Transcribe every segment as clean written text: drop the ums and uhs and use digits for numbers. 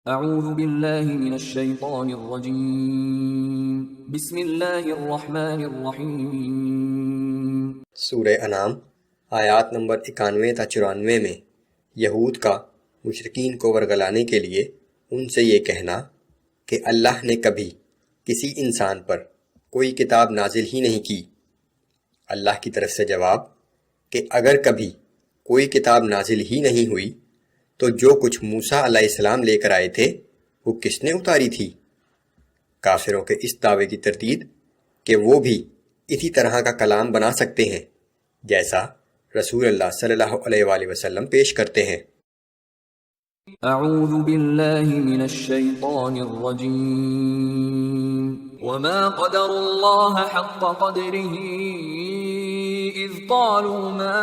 اعوذ باللہ من الشیطان الرجیم بسم اللہ الرحمن الرحیم۔ سورہ انعام آیات نمبر 91 تا 94 میں یہود کا مشرکین کو ورگلانے کے لیے ان سے یہ کہنا کہ اللہ نے کبھی کسی انسان پر کوئی کتاب نازل ہی نہیں کی۔ اللہ کی طرف سے جواب کہ اگر کبھی کوئی کتاب نازل ہی نہیں ہوئی تو جو کچھ موسیٰ علیہ السلام لے کر آئے تھے وہ کس نے اتاری تھی؟ کافروں کے اس دعوے کی تردید کہ وہ بھی اسی طرح کا کلام بنا سکتے ہیں جیسا رسول اللہ صلی اللہ علیہ وآلہ وسلم پیش کرتے ہیں۔ اعوذ باللہ من الشیطان الرجیم وما قدر اللہ حق قدره اذ قالوا ما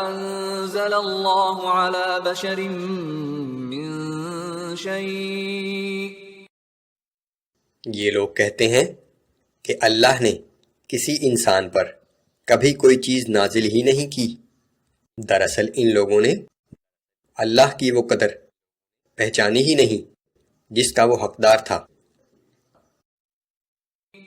انزل اللہ علی بشر من شیء۔ یہ لوگ کہتے ہیں کہ اللہ نے کسی انسان پر کبھی کوئی چیز نازل ہی نہیں کی۔ دراصل ان لوگوں نے اللہ کی وہ قدر پہچانی ہی نہیں جس کا وہ حقدار تھا۔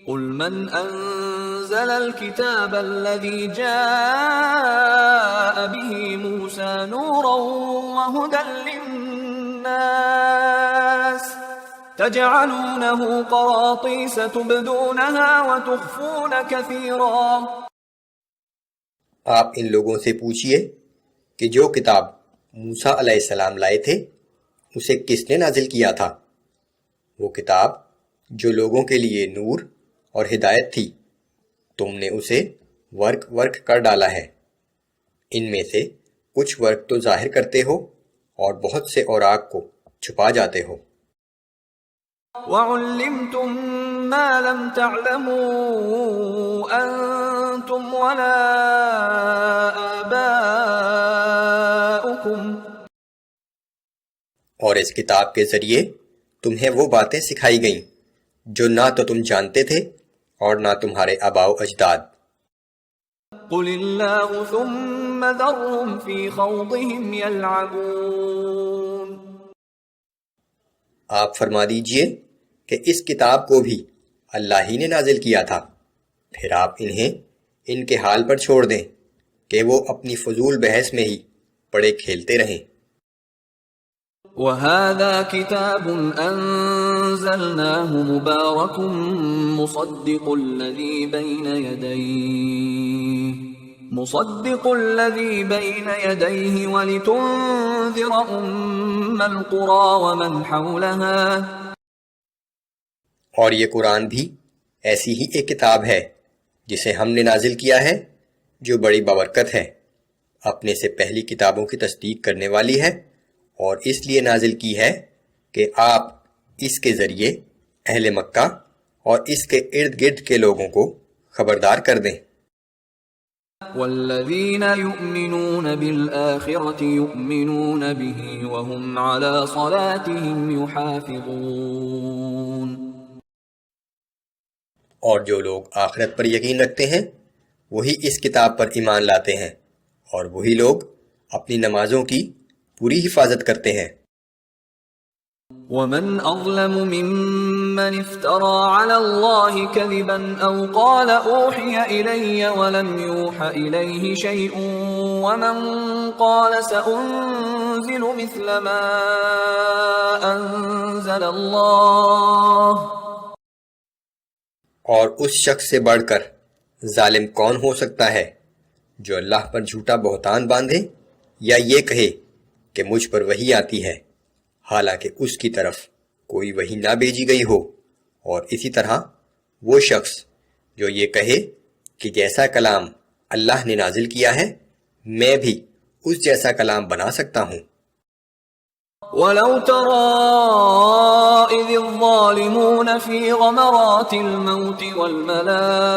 قل من انزل الكتاب الذي جاء به موسى نورا وهدى للناس تجعلونه قراطيس تبدونها وتخفون كثيرا۔ آپ ان لوگوں سے پوچھئے کہ جو کتاب موسیٰ علیہ السلام لائے تھے اسے کس نے نازل کیا تھا؟ وہ کتاب جو لوگوں کے لیے نور اور ہدایت تھی، تم نے اسے ورق کر ڈالا ہے۔ ان میں سے کچھ ورق تو ظاہر کرتے ہو اور بہت سے اوراق کو چھپا جاتے ہو۔ وَعُلِّمْتُم مَّا لَمْ تَعْلَمُوا أَنتُمْ وَلَا آبَاؤُكُمْ۔ اور اس کتاب کے ذریعے تمہیں وہ باتیں سکھائی گئیں جو نہ تو تم جانتے تھے اور نہ تمہارے آباء و اجداد۔ قُلِ اللَّهُ ثُمَّ ذَرْهُمْ فِي خَوْضِهِمْ يَلْعَبُونَ۔ آپ فرما دیجئے کہ اس کتاب کو بھی اللہ ہی نے نازل کیا تھا، پھر آپ انہیں ان کے حال پر چھوڑ دیں کہ وہ اپنی فضول بحث میں ہی پڑے کھیلتے رہیں۔ وَهَذَا كِتَابٌ أَنزَلْنَاهُ مُبَارَكٌ مُصَدِّقُ الَّذِي بَيْنَ يَدَيْهِ وَلِتُنذِرَ أُمَّ الْقُرَى وَمَنْ حَوْلَهَا۔ اور یہ قرآن بھی ایسی ہی ایک کتاب ہے جسے ہم نے نازل کیا ہے، جو بڑی بابرکت ہے، اپنے سے پہلی کتابوں کی تصدیق کرنے والی ہے، اور اس لیے نازل کی ہے کہ آپ اس کے ذریعے اہل مکہ اور اس کے ارد گرد کے لوگوں کو خبردار کر دیں۔ والذین یؤمنون بالآخرة یؤمنون به وهم على صلاتهم یحافظون۔ اور جو لوگ آخرت پر یقین رکھتے ہیں وہی اس کتاب پر ایمان لاتے ہیں، اور وہی لوگ اپنی نمازوں کی پوری حفاظت کرتے ہیں۔ ومن اظلم ممن افترى على الله كذبا او قال اوحي الي ولم يوحى اليه شيء ومن قال سأنزل مثل ما انزل الله۔ اور اس شخص سے بڑھ کر ظالم کون ہو سکتا ہے جو اللہ پر جھوٹا بہتان باندھے یا یہ کہے کہ مجھ پر وحی آتی ہے حالانکہ اس کی طرف کوئی وحی نہ بھیجی گئی ہو۔ اور اسی طرح وہ شخص جو یہ کہے کہ جیسا کلام اللہ نے نازل کیا ہے میں بھی اس جیسا کلام بنا سکتا ہوں۔ وَلَوْ تَرَىٰ إِذِ الظَّالِمُونَ فِي غَمَرَاتِ الْمَوْتِ وَالْمَلَائِكَةُ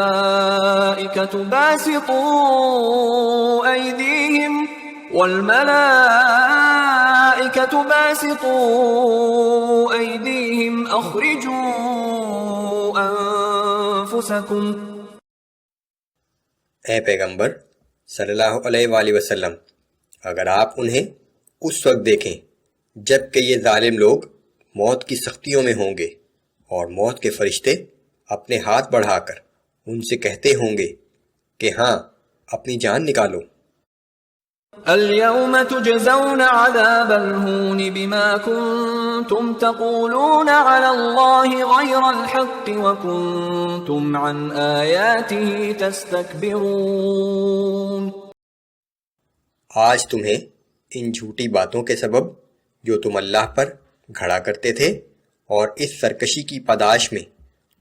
باسطوا أيديهم أخرجوا أنفسكم۔ اے پیغمبر صلی اللہ علیہ وآلہ وسلم، اگر آپ انہیں اس وقت دیکھیں جب کہ یہ ظالم لوگ موت کی سختیوں میں ہوں گے اور موت کے فرشتے اپنے ہاتھ بڑھا کر ان سے کہتے ہوں گے کہ ہاں اپنی جان نکالو۔ اليوم تجزون عذاب الهون بما كنتم تقولون على الله غير الحق وكنتم عن آياته تستكبرون۔ آج تمہیں ان جھوٹی باتوں کے سبب جو تم اللہ پر گھڑا کرتے تھے اور اس سرکشی کی پاداش میں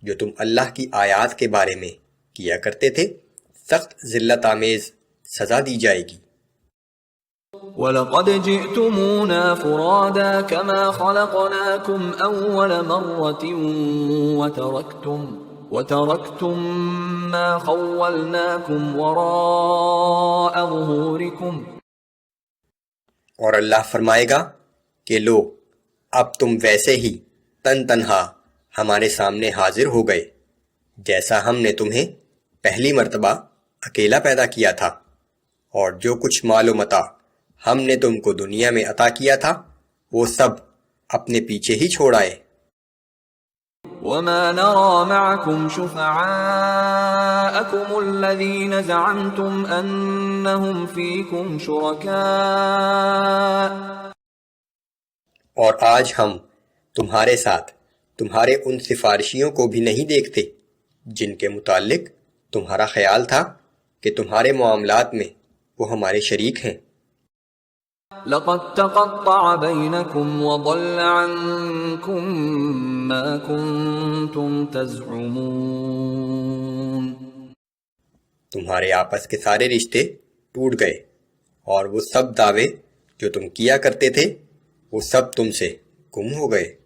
جو تم اللہ کی آیات کے بارے میں کیا کرتے تھے سخت ذلت آمیز سزا دی جائے گی۔ وَلَقَدْ جِئْتُمُونَا فُرَادَى كَمَا خَلَقْنَاكُمْ أَوَّلَ مَرَّةٍ وَتَرَكْتُمْ مَا خَوَّلْنَاكُمْ وَرَاءَ ظُهُورِكُمْ۔ اور اللہ فرمائے گا کہ لو اب تم ویسے ہی تن تنہا ہمارے سامنے حاضر ہو گئے جیسا ہم نے تمہیں پہلی مرتبہ اکیلا پیدا کیا تھا، اور جو کچھ مال و متاع ہم نے تم کو دنیا میں عطا کیا تھا وہ سب اپنے پیچھے ہی چھوڑ آئے۔ وَمَا نَرَى مَعَكُمْ شُفَعَاءَكُمُ الَّذِينَ زَعَمْتُمْ أَنَّهُمْ فِيكُمْ شُرَكَاءَ۔ اور آج ہم تمہارے ساتھ تمہارے ان سفارشیوں کو بھی نہیں دیکھتے جن کے متعلق تمہارا خیال تھا کہ تمہارے معاملات میں وہ ہمارے شریک ہیں۔ لَقَدْ تَقَطَّعَ بَيْنَكُمْ وَضَلَّ عَنْكُمْ مَا كُنْتُمْ تَزْعُمُونَ۔ تمہارے آپس کے سارے رشتے ٹوٹ گئے اور وہ سب دعوے جو تم کیا کرتے تھے وہ سب تم سے گم ہو گئے۔